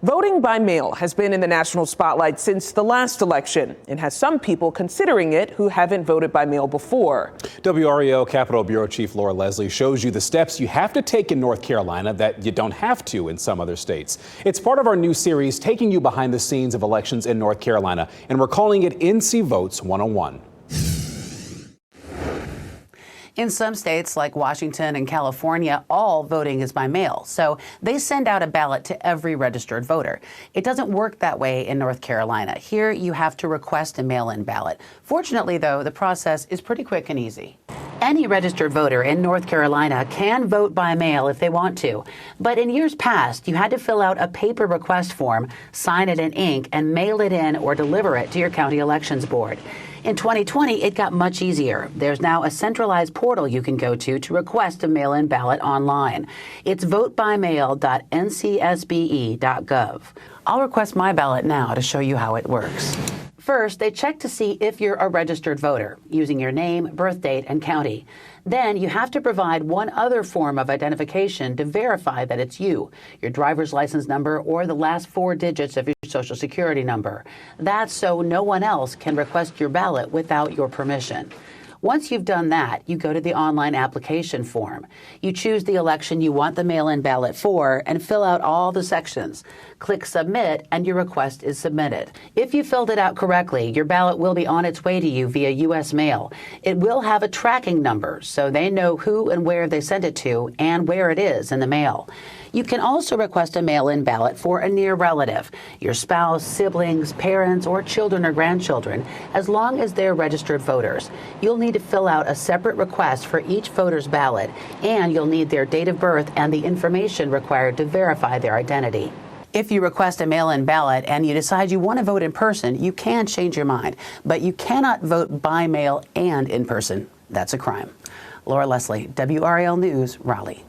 Voting by mail has been in the national spotlight since the last election and has some people considering it who haven't voted by mail before. WRAL Capitol Bureau Chief Laura Leslie shows you the steps you have to take in North Carolina that you don't have to in some other states. It's part of our new series taking you behind the scenes of elections in North Carolina, and we're calling it NC Votes 101. In some states like Washington and California, all voting is by mail, so they send out a ballot to every registered voter. It doesn't work that way in North Carolina. Here, you have to request a mail-in ballot. Fortunately, though, the process is pretty quick and easy. Any registered voter in North Carolina can vote by mail if they want to. But in years past, you had to fill out a paper request form, sign it in ink, and mail it in or deliver it to your county elections board. In 2020, it got much easier. There's now a centralized portal you can go to request a mail-in ballot online. It's votebymail.ncsbe.gov. I'll request my ballot now to show you how it works. First, they check to see if you're a registered voter, using your name, birth date, and county. Then you have to provide one other form of identification to verify that it's you, your driver's license number or the last 4 digits of your Social Security number. That's so no one else can request your ballot without your permission. Once you've done that, you go to the online application form. You choose the election you want the mail-in ballot for and fill out all the sections. Click Submit and your request is submitted. If you filled it out correctly, your ballot will be on its way to you via U.S. mail. It will have a tracking number so they know who and where they sent it to and where it is in the mail. You can also request a mail-in ballot for a near relative, your spouse, siblings, parents, or children or grandchildren, as long as they're registered voters. You'll need to fill out a separate request for each voter's ballot, and you'll need their date of birth and the information required to verify their identity. If you request a mail-in ballot and you decide you want to vote in person, you can change your mind, but you cannot vote by mail and in person. That's a crime. Laura Leslie, WRAL News, Raleigh.